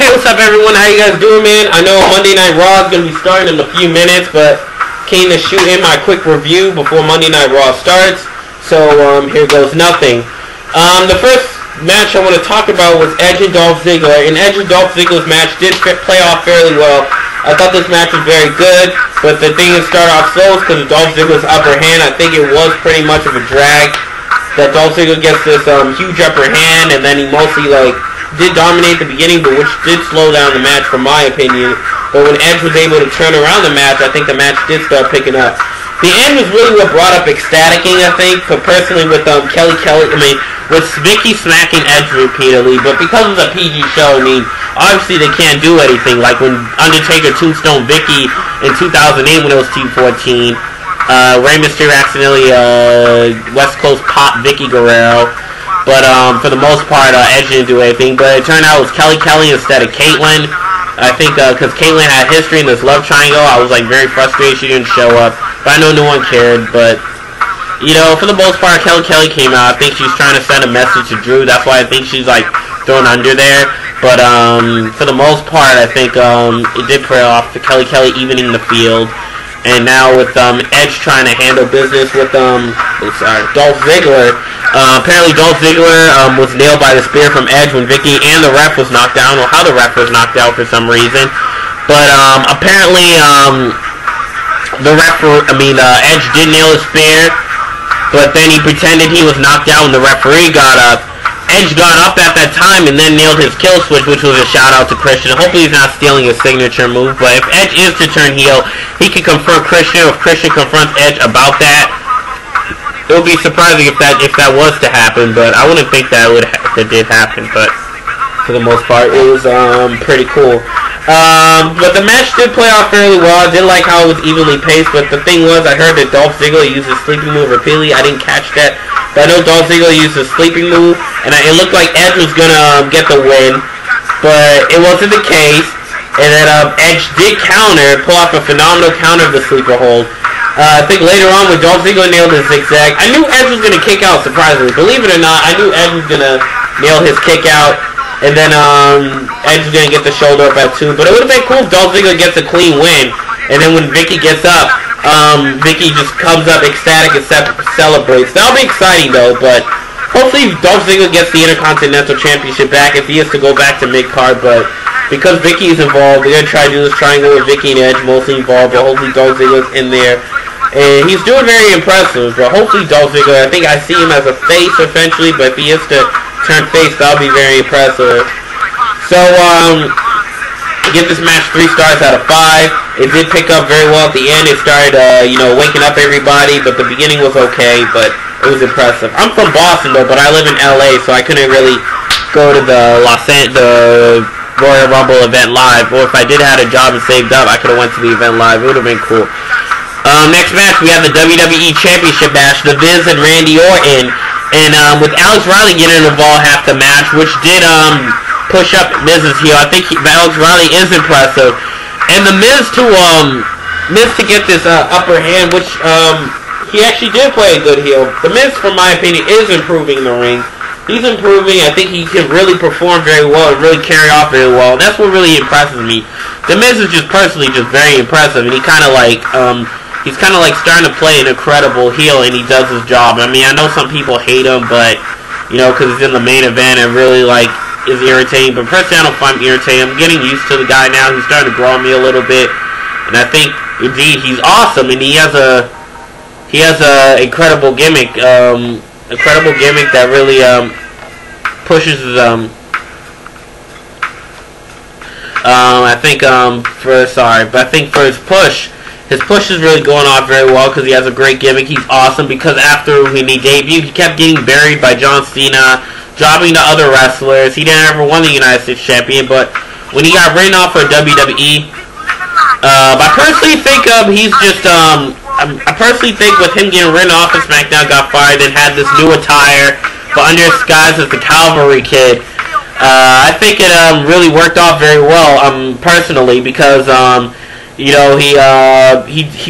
Hey, what's up, everyone? How you guys doing, man? I know Monday Night Raw is going to be starting in a few minutes, but came to shoot in my quick review before Monday Night Raw starts. So, here goes nothing. The first match I want to talk about was Edge and Dolph Ziggler, and Edge and Dolph Ziggler's match did play off fairly well. I thought this match was very good, but the thing is start off slow because of Dolph Ziggler's upper hand. I think it was pretty much of a drag that Dolph Ziggler gets this huge upper hand, and then he mostly did dominate the beginning, but which did slow down the match, from my opinion. But when Edge was able to turn around the match, I think the match did start picking up. The end was really what brought up ecstaticing, I think, for personally with with Vicky smacking Edge repeatedly, but because of the PG show, I mean, obviously they can't do anything. Like when Undertaker tombstone Vicky in 2008 when it was Team 14, Rey Mysterio accidentally West Coast pop Vicky Guerrero. But for the most part, Edge didn't do anything. But it turned out it was Kelly instead of Caitlyn. I think because Caitlyn had history in this love triangle, I was very frustrated she didn't show up. But I know no one cared. But you know, for the most part, Kelly came out. I think she's trying to send a message to Drew. That's why I think she's thrown under there. But for the most part, I think it did pay off for Kelly evening the field. And now with Edge trying to handle business with Dolph Ziggler. Apparently Dolph Ziggler was nailed by the spear from Edge when Vicky and the ref was knocked down, or how the ref was knocked out for some reason. But apparently Edge did nail his spear, but then he pretended he was knocked out when the referee got up. Edge got up at that time and then nailed his kill switch, which was a shout out to Christian. Hopefully he's not stealing his signature move, but if Edge is to turn heel, he can confront Christian. If Christian confronts Edge about that, it would be surprising if that was to happen, but I wouldn't think that did happen. But for the most part, it was pretty cool. But the match did play off fairly well. I did like how it was evenly paced, but the thing was, I heard that Dolph Ziggler used his sleeping move repeatedly. I didn't catch that, but I know Dolph Ziggler used his sleeping move, and it looked like Edge was gonna get the win, but it wasn't the case. And then Edge did pull off a phenomenal counter of the sleeper hold. I think later on when Dolph Ziggler nailed his zigzag, I knew Edge was gonna kick out. Surprisingly, believe it or not, I knew Edge was gonna nail his kick out. And then Edge is going to get the shoulder up at 2. But it would have been cool if Dolph Ziggler gets a clean win. And then when Vicky gets up, Vicky just comes up ecstatic and celebrates. That'll be exciting though. But hopefully Dolph Ziggler gets the Intercontinental Championship back if he is to go back to mid-card. But because Vicky is involved, they're going to try to do this triangle with Vicky and Edge mostly involved. But hopefully Dolph Ziggler's in there. And he's doing very impressive. But hopefully Dolph Ziggler, I think I see him as a face eventually. But if he is to turn face, that'll be very impressive. So, give this match 3 stars out of 5. It did pick up very well at the end. It started, waking up everybody, but the beginning was okay, but it was impressive. I'm from Boston, though, but I live in LA, so I couldn't really go to the Royal Rumble event live, or if I did have a job and saved up, I could have went to the event live. It would have been cool. Next match, we have the WWE Championship match, The Miz and Randy Orton. And with Alex Riley getting involved half the match, which did push up Miz's heel. I think Alex Riley is impressive. And the Miz to get this upper hand, which he actually did play a good heel. The Miz, from my opinion, is improving in the ring. He's improving. I think he can really perform very well and really carry off very well. That's what really impresses me. The Miz is just personally just very impressive, and he kind of he's kind of starting to play an incredible heel, and he does his job. I mean, I know some people hate him, but, because he's in the main event and really, is irritating. But personally, I don't find him irritating. I'm getting used to the guy now. He's starting to grow on me a little bit. And I think, indeed, he's awesome, and he has a incredible gimmick. Incredible gimmick that really, pushes his, I think for his push, his push is really going off very well because he has a great gimmick. He's awesome because after when he debuted, he kept getting buried by John Cena, jobbing to other wrestlers. He didn't ever win the United States Champion, but when he got written off for WWE, I personally think he's just, I personally think with him getting written off and SmackDown got fired and had this new attire, but under his disguise as the Cavalry Kid, I think it really worked off very well, personally, because he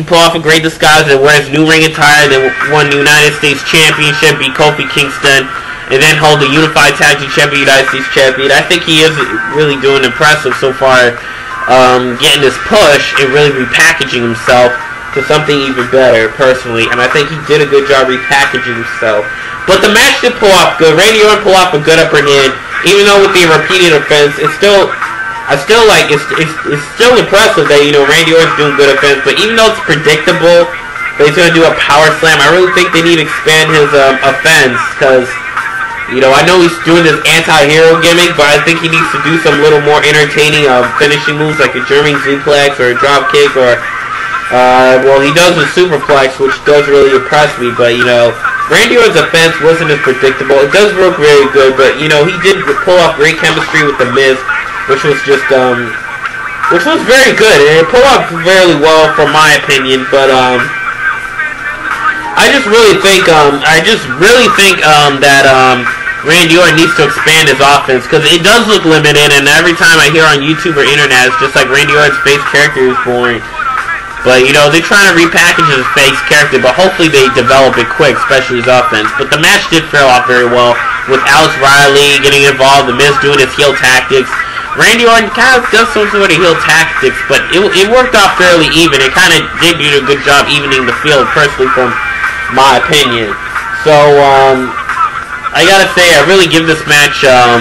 pulled off a great disguise and wears new ring attire, then won the United States Championship, beat Kofi Kingston, and then hold the Unified Tag Team Champion, United States Champion. I think he is really doing impressive so far, getting this push and really repackaging himself to something even better, personally. And I think he did a good job repackaging himself. But the match did pull off good. Randy Orton pulled off a good upper hand, even though with the repeated offense, it's still impressive that, you know, Randy Orton's doing good offense. But even though it's predictable that he's gonna do a power slam, I really think they need to expand his offense, because, you know, I know he's doing this anti-hero gimmick, but I think he needs to do some little more entertaining finishing moves like a German suplex or a drop kick, or well, he does a superplex, which does really impress me. But, you know, Randy Orton's offense wasn't as predictable. It does work very good, but, you know, he did pull off great chemistry with The Miz, which was just which was very good, and it pulled off fairly well, from my opinion. But I just really think that Randy Orton needs to expand his offense, because it does look limited, and every time I hear on YouTube or internet, it's just like Randy Orton's face character is boring. But, you know, they're trying to repackage his face character, but hopefully they develop it quick, especially his offense. But the match did fare off very well, with Alex Riley getting involved, The Miz doing his heel tactics. Randy Orton kind of does some sort of heel tactics, but it worked off fairly even. It kind of did do a good job evening the field, personally, from my opinion. So, I gotta say, I really give this match, I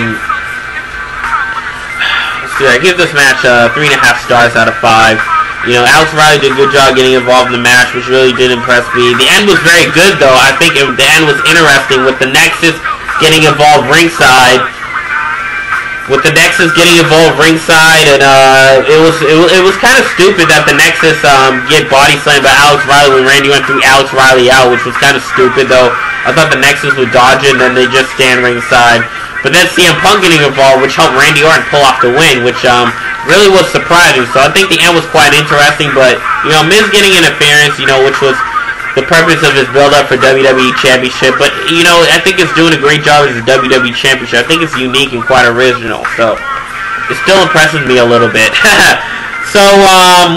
give this match 3.5 stars out of 5. You know, Alex Riley did a good job getting involved in the match, which really did impress me. The end was very good, though. I think the end was interesting, with the Nexus getting involved ringside. And it was kind of stupid that the Nexus get body slammed by Alex Riley when Randy went through Alex Riley out, which was kind of stupid, though. I thought the Nexus would dodge it, and then they just stand ringside. But then CM Punk getting involved, which helped Randy Orton pull off the win, which really was surprising. So I think the end was quite interesting. But, you know, Miz getting interference, you know, which was the purpose of his build-up for WWE Championship. But, you know, I think it's doing a great job as a WWE Championship. I think it's unique and quite original. So it still impresses me a little bit. So,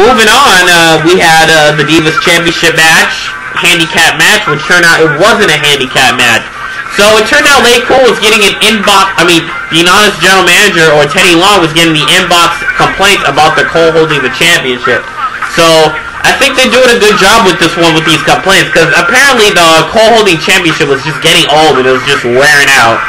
moving on, we had the Divas Championship match, handicap match, which turned out it wasn't a handicap match. So it turned out Lay Cool was getting an inbox, the Honest General Manager, or Teddy Long, was getting the inbox complaints about the Cole holding the championship. So I think they're doing a good job with this one, with these complaints, because apparently the Cole holding championship was just getting old, and it was just wearing out.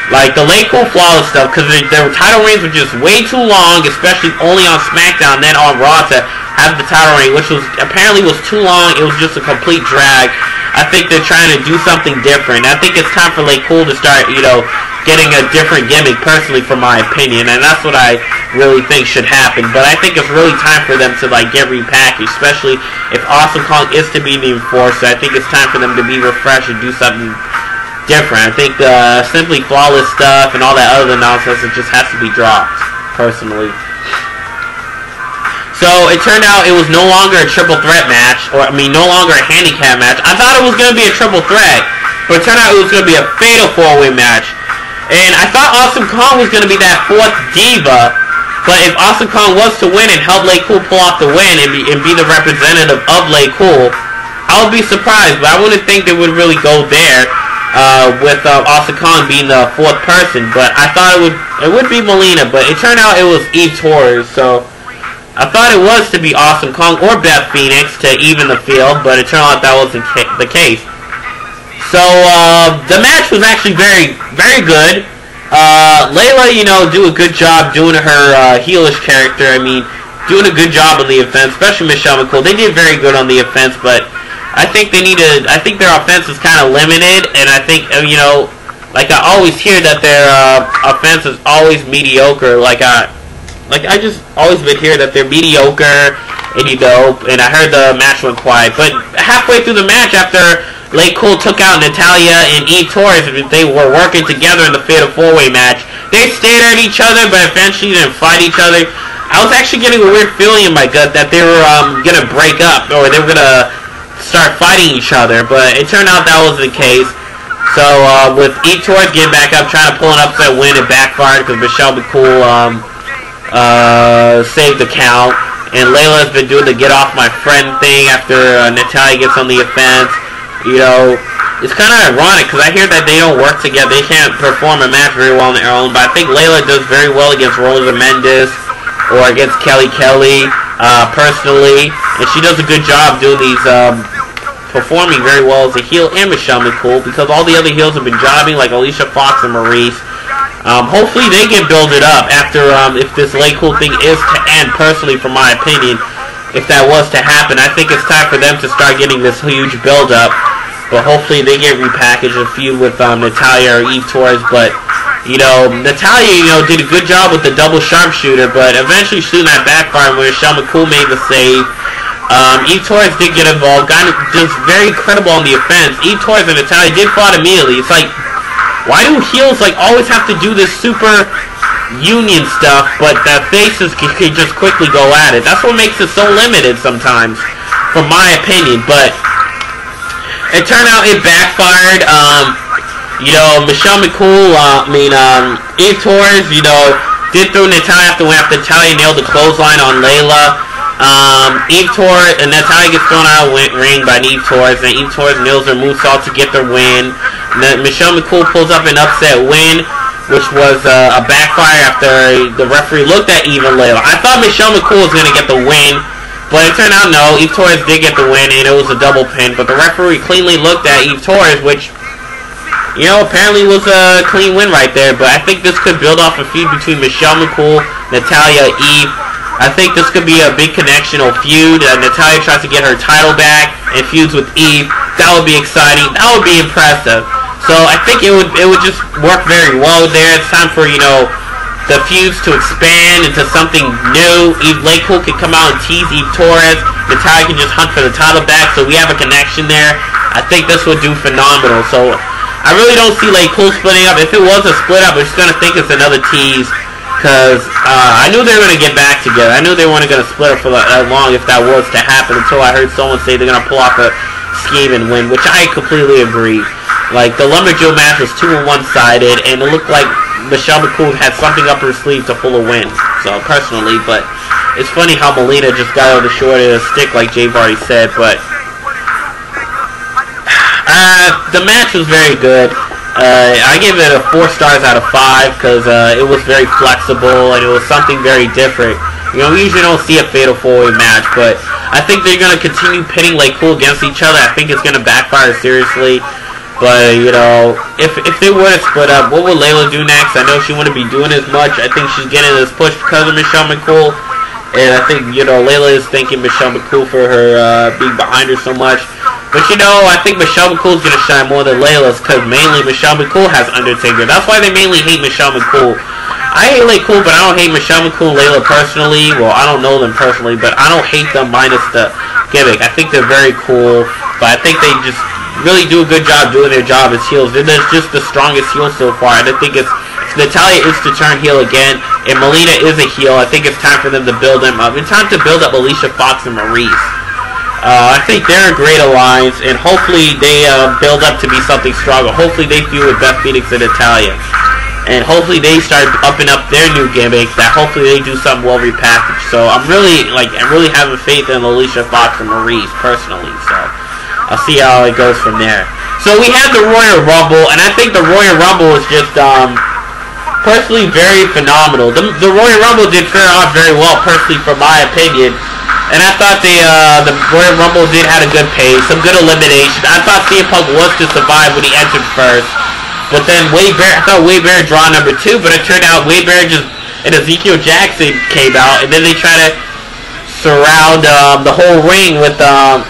Like, the Lay Cool Flawless stuff, because their title reigns were just way too long, especially only on SmackDown, then on Raw to have the title reign, which was apparently was too long. It was just a complete drag. I think they're trying to do something different. I think it's time for Lay Cool to start, you know, getting a different gimmick, personally, from my opinion, and that's what I really think should happen. But I think it's really time for them to, like, get repackaged, especially if Awesome Kong is to be the enforcer. I think it's time for them to be refreshed and do something different. I think the Simply Flawless stuff and all that other nonsense, it just has to be dropped, personally. So it turned out it was no longer a triple threat match, or no longer a handicap match. I thought it was going to be a triple threat, but it turned out it was going to be a fatal 4-way match. And I thought Awesome Kong was going to be that fourth diva, but if Awesome Kong was to win and help Lay Cool pull off the win and be the representative of Lay Cool, I would be surprised, but I wouldn't think they would really go there with Awesome Kong being the fourth person. But I thought it would be Melina, but it turned out it was Eve Torres, so I thought it was to be Awesome Kong or Beth Phoenix to even the field, but it turned out that wasn't the case. So, the match was actually very, very good. Layla, you know, do a good job doing her heelish character. I mean, doing a good job on the offense, especially Michelle McCool. They did very good on the offense, but I think I think their offense is kind of limited, and I think, you know, like I always hear that their offense is always mediocre. Like I just always been hearing that they're mediocre, and you know, and I heard the match went quiet. But halfway through the match, after Lay Cool took out Natalya and Eve Torres, they were working together in the fatal 4-way match. They stared at each other, but eventually didn't fight each other. I was actually getting a weird feeling in my gut that they were gonna break up, or they were gonna start fighting each other, but it turned out that wasn't the case. So with Eve Torres getting back up, trying to pull an upset win, it backfired because Michelle McCool saved the count, and Layla's been doing the get off my friend thing after Natalya gets on the offense. You know, it's kind of ironic because I hear that they don't work together. They can't perform a match very well on their own. But I think Layla does very well against Rosa Mendes or against Kelly personally, and she does a good job doing these performing very well as a heel, and Michelle McCool, because all the other heels have been jobbing like Alicia Fox and Maurice. Hopefully they get builded up after if this Lay Cool thing is to end. Personally, from my opinion, if that was to happen, I think it's time for them to start getting this huge build up. But hopefully they get repackaged and feud with Natalya or Eve Torres. But you know, Natalya, did a good job with the double sharpshooter, but eventually soon that backfired when Michelle McCool made the save. Eve Torres did get involved, got just very credible on the offense. Eve Torres and Natalya did fight immediately. It's like, why do heels always have to do this super union stuff, but the faces can just quickly go at it? That's what makes it so limited sometimes, from my opinion. But it turned out it backfired. Michelle McCool, Eve Torres, did throw Natalya after Natalya nailed the clothesline on Layla. Eve Torres and Natalya gets thrown out of the ring by Eve Torres, and Eve Torres nails her moonsault to get their win. And then Michelle McCool pulls up an upset win, which was a backfire after the referee looked at Eve and Layla. I thought Michelle McCool was going to get the win, but it turned out no, Eve Torres did get the win, and it was a double pin. But the referee cleanly looked at Eve Torres, which, apparently was a clean win right there. But I think this could build off a feud between Michelle McCool, Natalya, Eve. I think this could be a big connectional feud. Natalya tries to get her title back and feuds with Eve. That would be exciting. That would be impressive. So I think it would just work very well there. It's time for, the feuds to expand into something new. Lay Cool can come out and tease Eve Torres. Natalya can just hunt for the title back, so we have a connection there. I think this would do phenomenal. So I really don't see Lay Cool splitting up. If it was a split up, I'm just going to think it's another tease. Because I knew they were going to get back together. I knew they weren't going to split up for that long if that was to happen, until I heard someone say they're going to pull off a scheme and win, which I completely agree. The Lumberjill match was 2 and 1-sided, and it looked like Michelle McCool had something up her sleeve to pull a win. So, personally, but it's funny how Melina just got over the short end of the stick, like Jay've already said, but the match was very good. I gave it a 4 stars out of 5 because it was very flexible and it was something very different. We usually don't see a fatal 4-way match, but I think they're going to continue pitting Lay Cool against each other. I think it's going to backfire seriously. But, if they were to split up, what would Layla do next? I know she wouldn't be doing as much. I think she's getting this push because of Michelle McCool. And I think, Layla is thanking Michelle McCool for her being behind her so much. But, I think Michelle McCool is going to shine more than Layla's because mainly Michelle McCool has Undertaker. That's why they mainly hate Michelle McCool. I hate Lay Cool, but I don't hate Michelle McCool and Layla personally. Well, I don't know them personally, but I don't hate them minus the gimmick. I think they're very cool, but I think they just really do a good job doing their job as heels. They're just the strongest heel so far, and I think it's Natalya is to turn heel again, and Melina is a heel. I think it's time for them to build them up. It's time to build up Alicia Fox and Maurice. I think they're a great alliance, and hopefully they build up to be something stronger. Hopefully they feud with Beth Phoenix and Natalya. And hopefully they start upping up their new gimmick, that hopefully they do something well repackaged. So I'm really having faith in Alicia Fox and Maurice, personally. So I'll see how it goes from there. So we had the Royal Rumble, and I think the Royal Rumble is just, personally very phenomenal. The Royal Rumble did fare off very well, personally, from my opinion. And I thought the Royal Rumble did have a good pace, some good elimination. I thought CM Punk was to survive when he entered first. But then I thought Wade Barrett draw number 2, but it turned out Wade Barrett and Ezekiel Jackson came out, and then they try to surround the whole ring with, I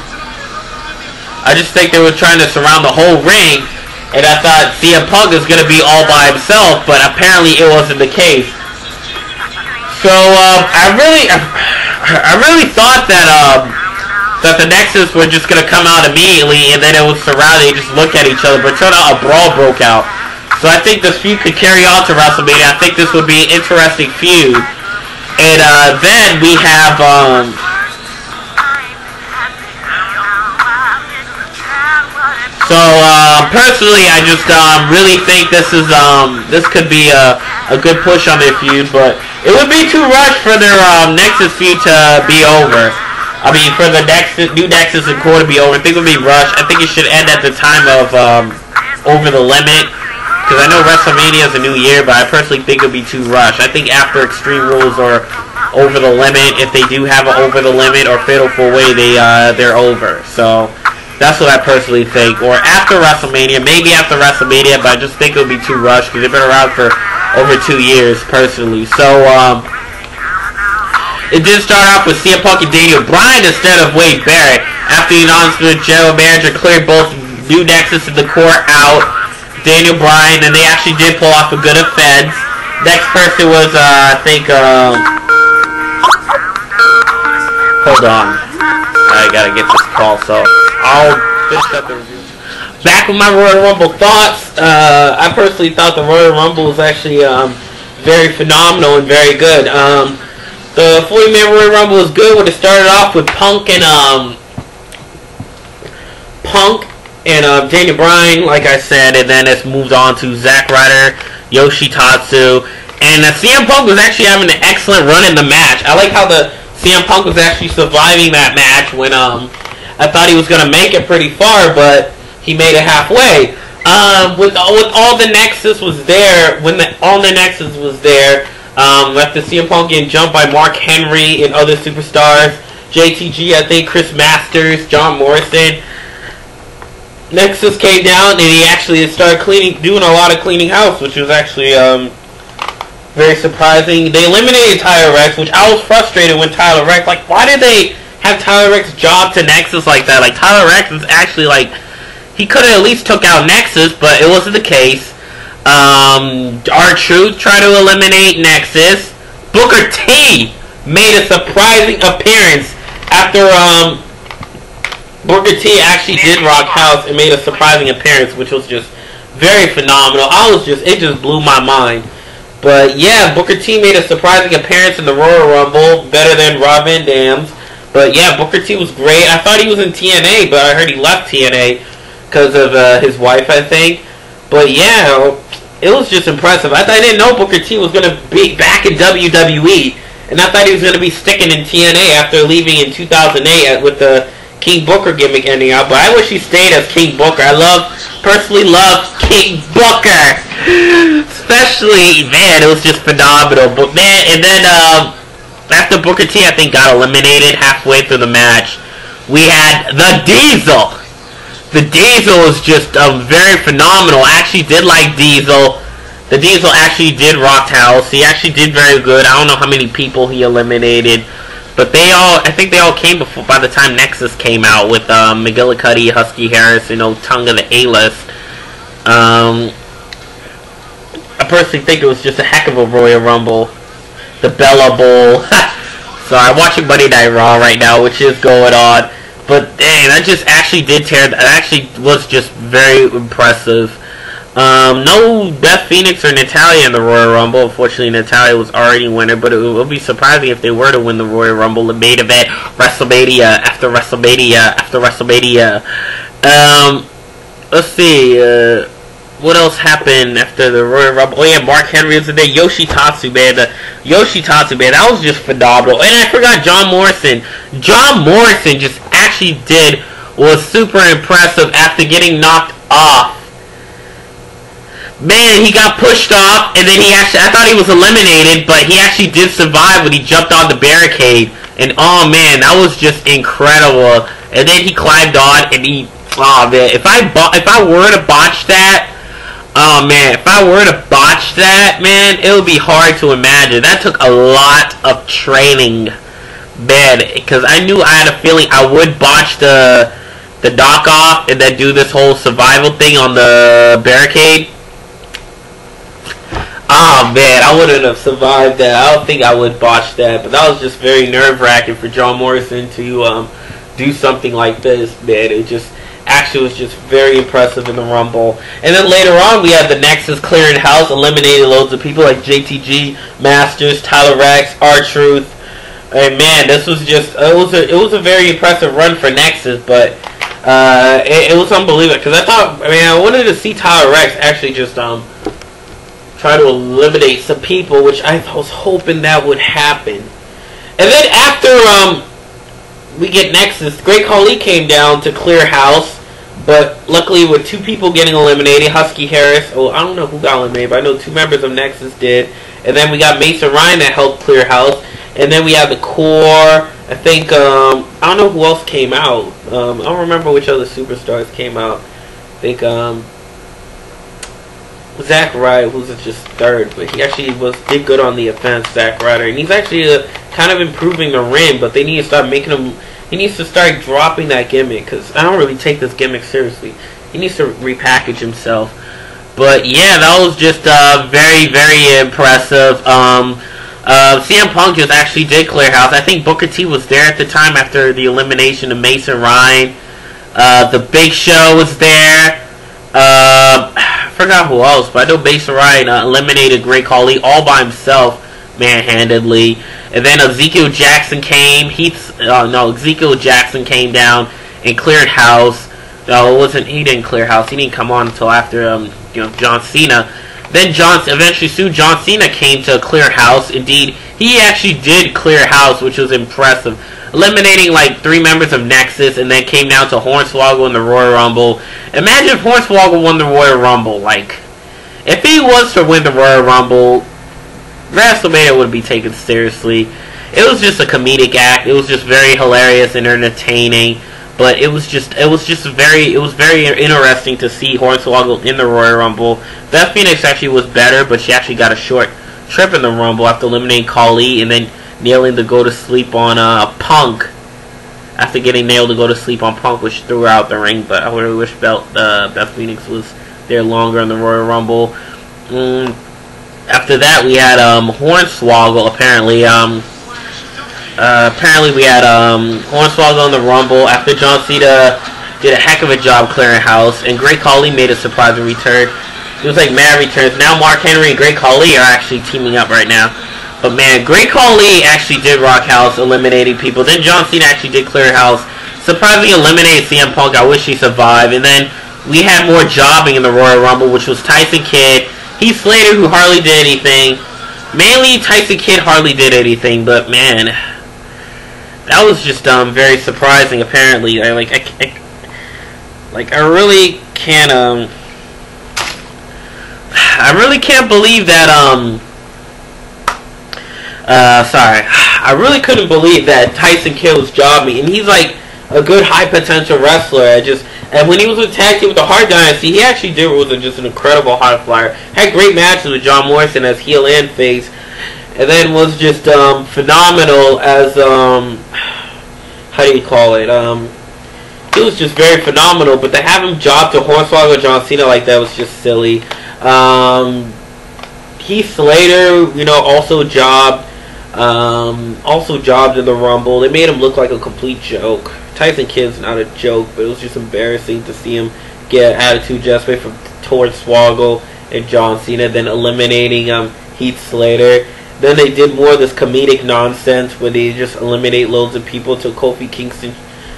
just think they were trying to surround the whole ring, and I thought CM Punk was going to be all by himself, but apparently it wasn't the case. So, I really thought that the Nexus were just going to come out immediately, and then it was surrounded, they just look at each other, but it turned out a brawl broke out. So I think this feud could carry on to WrestleMania. I think this would be an interesting feud. And then we have, personally, I just really think this could be a good push on their feud, but it would be too rushed for their Nexus feud to be over. I mean, for the new Nexus and Core to be over, I think it would be rushed. I think it should end at the time of Over the Limit. Because I know WrestleMania is a new year, but I personally think it would be too rushed. I think after Extreme Rules or Over the Limit, if they do have an Over the Limit or Fatal 4-Way, they're over. So that's what I personally think. Or after WrestleMania, maybe after WrestleMania, but I just think it would be too rushed because they've been around for over 2 years, personally. So it did start off with CM Punk and Daniel Bryan instead of Wade Barrett. After the announcement, general manager cleared both new Nexus and the Core out. Daniel Bryan, and they actually did pull off a good offense. Next person was, I think, hold on. I gotta get this call, so I'll finish up the review. Back with my Royal Rumble thoughts. I personally thought the Royal Rumble was actually very phenomenal and very good. The 40-man Royal Rumble was good when it started off with Punk and Daniel Bryan, like I said, and then it's moved on to Zack Ryder, Yoshitatsu, and CM Punk was actually having an excellent run in the match. I like how the CM Punk was actually surviving that match when I thought he was gonna make it pretty far, but he made it halfway. With all the Nexus was there, after CM Punk getting jumped by Mark Henry and other superstars, JTG, I think, Chris Masters, John Morrison. Nexus came down and he actually started doing a lot of cleaning house, which was actually very surprising. They eliminated Tyler Rex, which I was frustrated when Tyler Rex, like, why did they have Tyler Rex job to Nexus like that? Like, Tyler Rex is actually, like, he could have at least took out Nexus, but it wasn't the case. R-Truth tried to eliminate Nexus. Booker T made a surprising appearance after Booker T actually did rock house and made a surprising appearance, which was just very phenomenal. It just blew my mind. But yeah, Booker T made a surprising appearance in the Royal Rumble, better than Rob Van Dam's. But yeah, Booker T was great. I thought he was in TNA, but I heard he left TNA because of his wife, I think. But yeah, it was just impressive. I didn't know Booker T was going to be back in WWE, and I thought he was going to be sticking in TNA after leaving in 2008 with the King Booker gimmick ending out, but I wish he stayed as King Booker. I personally love King Booker. Especially, man, it was just phenomenal. But man, and then after Booker T, I think, got eliminated halfway through the match, we had the Diesel. The Diesel was just very phenomenal. I actually did like Diesel. The Diesel actually did rock house. He actually did very good. I don't know how many people he eliminated. But I think they all came by the time Nexus came out with McGillicuddy, Husky Harris, Tonga the A-List. I personally think it was just a heck of a Royal Rumble. The Bella Bowl. So I'm watching Monday Night Raw right now, which is going on. But dang, that just actually did tear. That actually was just very impressive. No Beth Phoenix or Natalya in the Royal Rumble. Unfortunately, Natalya was already winner, but it would be surprising if they were to win the Royal Rumble, the main event, WrestleMania after WrestleMania after WrestleMania. Let's see, what else happened after the Royal Rumble? Oh yeah, Mark Henry was in there. Yoshitatsu, man. That was just phenomenal. And I forgot John Morrison. John Morrison just actually was super impressive after getting knocked off. Man, he got pushed off, and then I thought he was eliminated, but he actually did survive when he jumped on the barricade. And oh man, that was just incredible. And then he climbed on, and oh man, if I were to botch that, oh man, man, it would be hard to imagine. That took a lot of training, man, because I knew I had a feeling I would botch the knock off and then do this whole survival thing on the barricade. Oh man, I wouldn't have survived that. I don't think I would botch that, but that was just very nerve-wracking for John Morrison to do something like this, man. It just actually was just very impressive in the Rumble. And then later on, we had the Nexus clearing house, eliminated loads of people like JTG, Masters, Tyler Rex, R-Truth. And man, this was just it was a very impressive run for Nexus, but it was unbelievable because I wanted to see Tyler Rex actually just try to eliminate some people, which I was hoping that would happen. And then after we get Nexus. Great Khali came down to clear house, but luckily with 2 people getting eliminated, Husky Harris, oh, I don't know who got eliminated, but I know 2 members of Nexus did. And then we got Mason Ryan that helped clear house. And then we have the core. I think, I don't know who else came out. I don't remember which other superstars came out. I think, Zack Ryder, who's just 3rd, but he actually did good on the offense, Zack Ryder. And he's actually kind of improving the rim, but they need to start making him, he needs to start dropping that gimmick, because I don't really take this gimmick seriously. He needs to repackage himself. But yeah, that was just very, very impressive. CM Punk just actually did clear house. I think Booker T was there at the time after the elimination of Mason Ryan. The Big Show was there. I forgot who else, but I know Mason Ryan eliminated Great Khali all by himself, manhandedly. And then Ezekiel Jackson came. Ezekiel Jackson came down and cleared house. No, it wasn't. He didn't clear house. He didn't come on until after John Cena. Then John Cena came to clear house. Indeed, he actually did clear house, which was impressive, eliminating like 3 members of Nexus, and then came down to Hornswoggle in the Royal Rumble. Imagine if Hornswoggle won the Royal Rumble. Like, if he was to win the Royal Rumble, WrestleMania would be taken seriously. It was just a comedic act. It was just very hilarious and entertaining. But it was very interesting to see Hornswoggle in the Royal Rumble. Beth Phoenix actually was better, but she actually got a short trip in the Rumble after eliminating Khali and then nailing to go to sleep on Punk. After getting nailed to go to sleep on Punk, which threw her out the ring. But I really wish Beth Phoenix was there longer in the Royal Rumble. After that, we had Hornswoggle apparently. Apparently we had Hornswoggle in the Rumble after John Cena did a heck of a job clearing house, and Great Khali made a surprising return. It was like mad returns. Now Mark Henry and Great Khali are actually teaming up right now. But man, Great Khali actually did rock house, eliminating people. Then John Cena actually did clear house, surprisingly eliminated CM Punk. I wish he survived. And then we had more jobbing in the Royal Rumble, which was Tyson Kidd, Heath Slater, who hardly did anything. Mainly Tyson Kidd hardly did anything, but man, that was just very surprising. Apparently, I really can't believe that I really couldn't believe that Tyson Kidd was jobbing, and he's like a good high potential wrestler. And when he was with tag team with the Hart Dynasty, he actually was just an incredible high flyer. Had great matches with John Morrison as heel and face. And then was just phenomenal as how do you call it? It was just very phenomenal. But to have him job to Hornswoggle John Cena like that was just silly. Heath Slater, also jobbed in the Rumble. They made him look like a complete joke. Tyson Kidd's not a joke, but it was just embarrassing to see him get attitude adjustment from Hornswoggle and John Cena, then eliminating Heath Slater. Then they did more of this comedic nonsense where they just eliminate loads of people until Kofi Kingston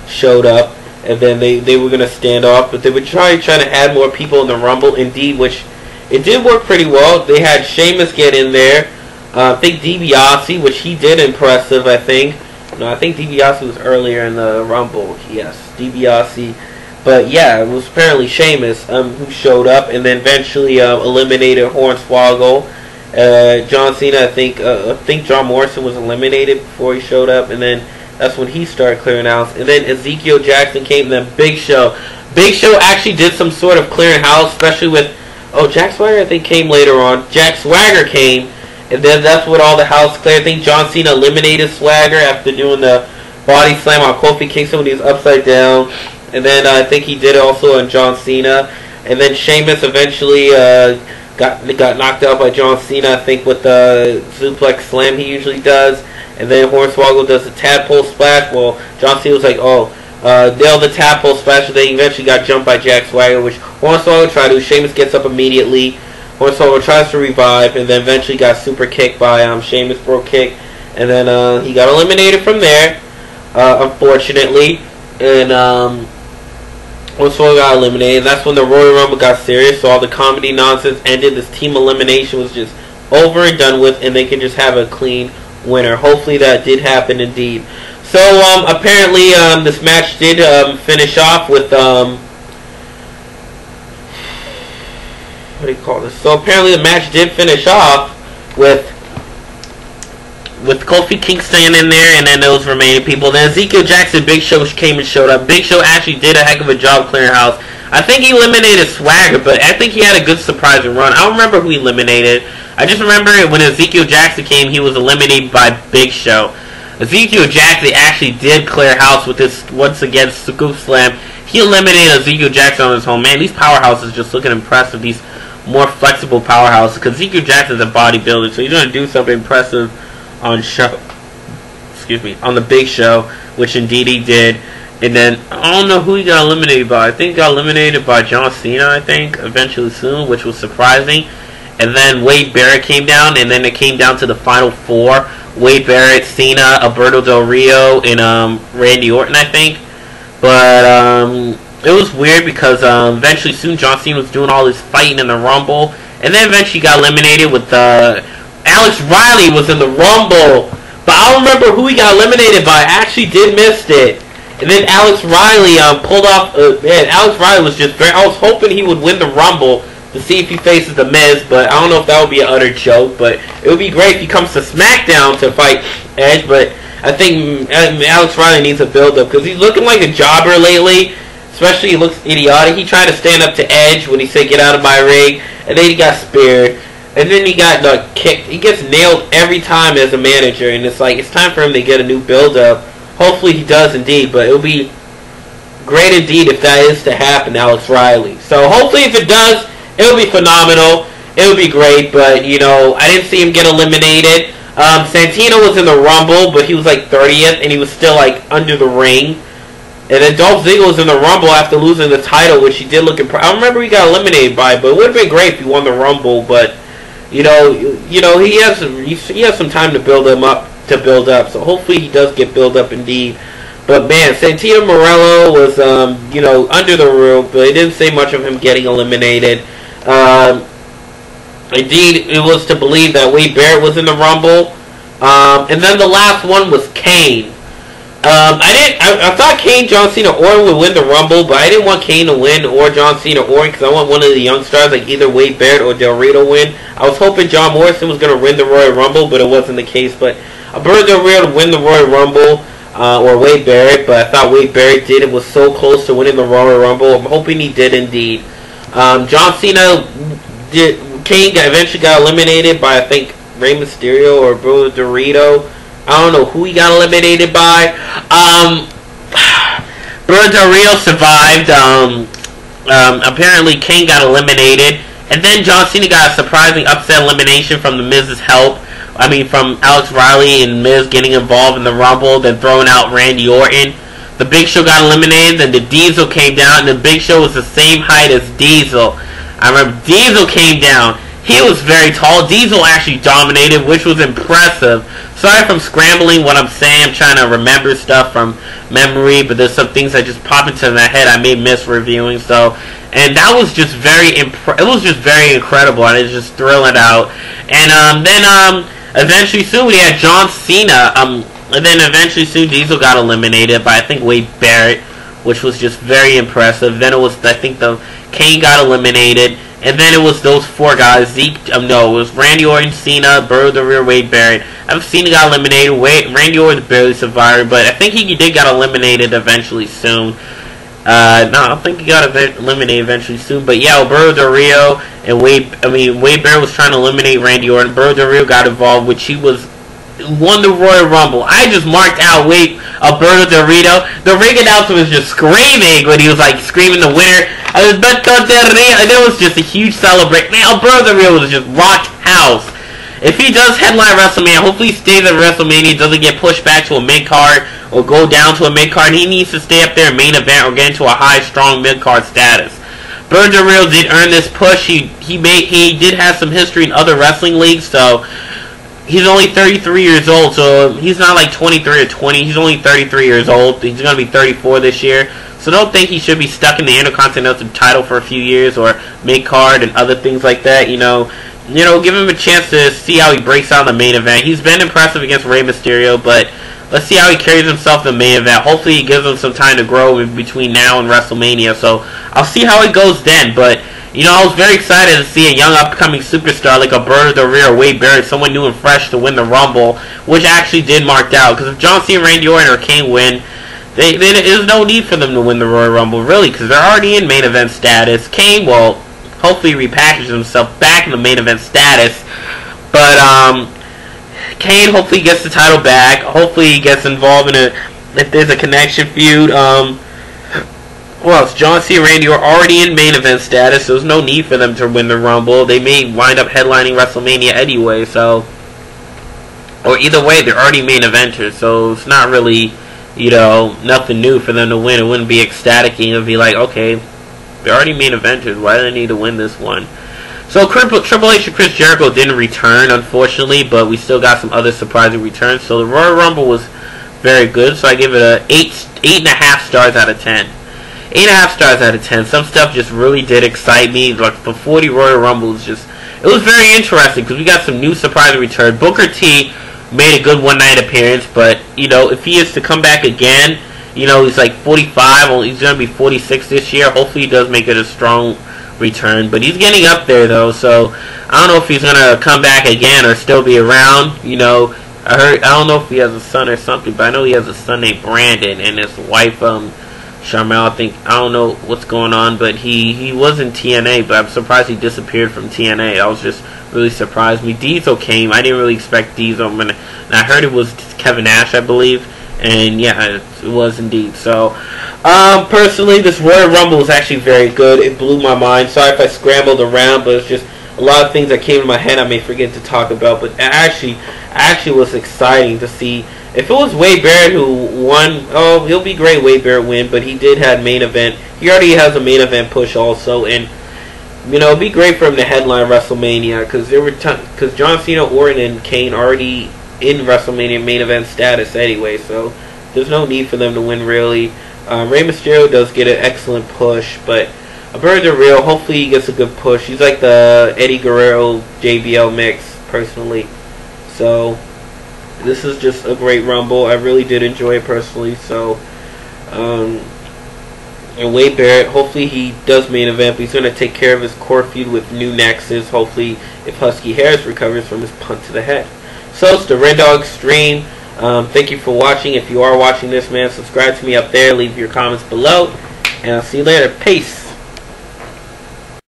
showed up, and then they were gonna stand off, but they were trying to add more people in the Rumble. Indeed, which it did work pretty well. They had Sheamus get in there. I think DiBiase, which he did impressive. I think DiBiase was earlier in the Rumble. Yes, DiBiase. But yeah, it was apparently Sheamus who showed up, and then eventually eliminated Hornswoggle. John Cena, I think John Morrison was eliminated before he showed up, and then that's when he started clearing house. And then Ezekiel Jackson came, and then Big Show. Big Show actually did some sort of clearing house, especially with Jack Swagger. I think came later on. Jack Swagger came, and then that's what all the house cleared. I think John Cena eliminated Swagger after doing the body slam on Kofi Kingston when he was upside down, and then I think he did it also on John Cena. And then Sheamus eventually got knocked out by John Cena, I think, with the suplex slam he usually does. And then Hornswoggle does the tadpole splash. Well, John Cena was like, nailed the tadpole splash. They eventually got jumped by Jack Swagger, which Hornswoggle tried to. Sheamus gets up immediately. Hornswoggle tries to revive, and then eventually got super kicked by Sheamus, broke kick. And then he got eliminated from there, unfortunately. And Hornswoggle got eliminated. That's when the Royal Rumble got serious, so all the comedy nonsense ended. This team elimination was just over and done with, and they can just have a clean winner. Hopefully that did happen indeed. So apparently this match did finish off with what do you call this? So apparently the match did finish off with Kofi Kingston in there, and then those remaining people. Then Ezekiel Jackson, Big Show came and showed up. Big Show actually did a heck of a job clearing house. I think he eliminated Swagger, but I think he had a good surprising run. I don't remember who he eliminated. I just remember when Ezekiel Jackson came, he was eliminated by Big Show. Ezekiel Jackson actually did clear house with this once again scoop slam. He eliminated Ezekiel Jackson on his home. Man, these powerhouses just looking impressive. These more flexible powerhouses, because Ezekiel Jackson's a bodybuilder, so he's going to do something impressive on on the Big Show, which indeed he did. And then I don't know who he got eliminated by. I think he got eliminated by John Cena, I think, eventually soon, which was surprising. And then Wade Barrett came down, and then it came down to the final four: Wade Barrett, Cena, Alberto Del Rio, and Randy Orton, I think. But it was weird because eventually soon John Cena was doing all his fighting in the Rumble, and then eventually got eliminated with Alex Riley was in the Rumble, but I don't remember who he got eliminated by. I actually did miss it. And then Alex Riley pulled off. Man, Alex Riley was just very. I was hoping he would win the Rumble to see if he faces the Miz, but I don't know if that would be an utter joke. But it would be great if he comes to SmackDown to fight Edge. But I think Alex Riley needs a build-up because he's looking like a jobber lately. Especially he looks idiotic. He tried to stand up to Edge when he said "Get out of my ring," and then he got speared. And then he got kicked. He gets nailed every time as a manager, and it's like it's time for him to get a new build-up. Hopefully he does indeed, but it'll be great indeed if that is to happen, Alex Riley. So hopefully if it does, it'll be phenomenal. It'll be great, but you know I didn't see him get eliminated. Santino was in the Rumble, but he was like 30th, and he was still like under the ring. And then Dolph Ziggler was in the Rumble after losing the title, which he did look impressive. I don't remember who he got eliminated by, but it would have been great if he won the Rumble, but. You know, he has some time to build up. So hopefully he does get build up indeed. But man, Santino Morello was under the roof, but it didn't say much of him getting eliminated. Indeed, it was to believe that Wade Barrett was in the Rumble, and then the last one was Kane. I thought Kane, John Cena, Orton would win the Rumble, but I didn't want Kane to win or John Cena or Orton because I want one of the young stars, like either Wade Barrett or Del Rio to win. I was hoping John Morrison was going to win the Royal Rumble, but it wasn't the case. But Alberto Del Rio to win the Royal Rumble or Wade Barrett, but I thought Wade Barrett did. It was so close to winning the Royal Rumble. I'm hoping he did indeed. John Cena did. Kane eventually got eliminated by I think Rey Mysterio or Alberto Del Rio. I don't know who he got eliminated by. Alberto Del Rio survived. Apparently Kane got eliminated. And then John Cena got a surprising upset elimination from the Miz's help. I mean, from Alex Riley and Miz getting involved in the Rumble, then throwing out Randy Orton. The Big Show got eliminated, then the Diesel came down, and the Big Show was the same height as Diesel. I remember Diesel came down. He was very tall. Diesel actually dominated, which was impressive. Sorry if I'm scrambling what I'm saying. I'm trying to remember stuff from memory, but there's some things that just pop into my head I may miss reviewing. So, and that was just it was just very incredible, and it's just thrilling out. And then eventually soon we had John Cena. And then eventually soon Diesel got eliminated by I think Wade Barrett, which was just very impressive. Then it was I think the Kane got eliminated. And then it was those four guys. It was Randy Orton, Cena, Alberto Del Rio, Wade Barrett. Cena got eliminated. Randy Orton barely survived, but I think he did get eliminated eventually soon. No, I don't think he got eliminated eventually soon. But yeah, Alberto Del Rio and Wade Barrett was trying to eliminate Randy Orton. Alberto Del Rio got involved, which he won the Royal Rumble. I just marked out Alberto Del Rio. The ring announcer was just screaming when he was like screaming the winner. Alberto Del Rio, and it was just a huge celebration. Man, Alberto Del Rio was just rock house. If he does headline WrestleMania, hopefully he stays at WrestleMania, doesn't get pushed back to a mid card or go down to a mid card. He needs to stay up there in main event or get into a high, strong mid card status. Alberto Del Rio did earn this push. He did have some history in other wrestling leagues, so. He's only 33 years old, so he's not like 23 or 20. He's only 33 years old. He's going to be 34 this year. So don't think he should be stuck in the Intercontinental title for a few years or mid-card and other things like that. You know, give him a chance to see how he breaks out in the main event. He's been impressive against Rey Mysterio, but let's see how he carries himself in the main event. Hopefully he gives him some time to grow in between now and WrestleMania. So I'll see how it goes then. But you know, I was very excited to see a young upcoming superstar like a bird of the rear, Wade Barrett, someone new and fresh to win the Rumble, which actually did mark out. Because if John Cena, Randy Orton, or Kane win, there's no need for them to win the Royal Rumble, really, because they're already in main event status. Kane will hopefully repackage himself back in the main event status. But Kane hopefully gets the title back. Hopefully he gets involved in if there's a connection feud. Well, it's John Cena and Randy are already in main event status, so there's no need for them to win the Rumble. They may wind up headlining WrestleMania anyway, so... Or either way, they're already main eventers, so it's not really, you know, nothing new for them to win. It wouldn't be ecstatic. It would be like, okay, they're already main eventers. Why do they need to win this one? So Triple H and Chris Jericho didn't return, unfortunately, but we still got some other surprising returns. So the Royal Rumble was very good, so I give it a 8.5 stars out of 10. 8.5 stars out of 10. Some stuff just really did excite me. Like the 40 Royal Rumble was just, it was very interesting because we got some new surprising return. Booker T made a good one-night appearance, but you know, if he is to come back again, you know, he's like 45. He's gonna be 46 this year. Hopefully, he does make it a strong return, but he's getting up there though, so I don't know if he's gonna come back again or still be around. You know, I don't know if he has a son or something, but I know he has a son named Brandon and his wife Sharmell. I don't know what's going on, but he was in TNA, but I'm surprised he disappeared from TNA. I was just really surprised. Diesel came. I didn't really expect Diesel. And I heard it was Kevin Nash, I believe. And yeah, it was indeed. So, personally, this Royal Rumble was actually very good. It blew my mind. Sorry if I scrambled around, but it's just a lot of things that came to my head I may forget to talk about. But it actually was exciting to see. If it was Wade Barrett who won, oh, he'll be great. Wade Barrett win, but he did have main event. He already has a main event push also, and you know, it'd be great for him to headline WrestleMania because John Cena, Orton, and Kane already in WrestleMania main event status anyway, so there's no need for them to win really. Rey Mysterio does get an excellent push, but a bird of real, hopefully he gets a good push. He's like the Eddie Guerrero JBL mix personally, so this is just a great Rumble. I really did enjoy it personally. So and Wade Barrett, hopefully he does main event, but he's going to take care of his core feud with New Nexus, hopefully if Husky Harris recovers from his punt to the head. So it's the Red Dog Stream. Thank you for watching. If you are watching this, man, subscribe to me up there. Leave your comments below. And I'll see you later. Peace.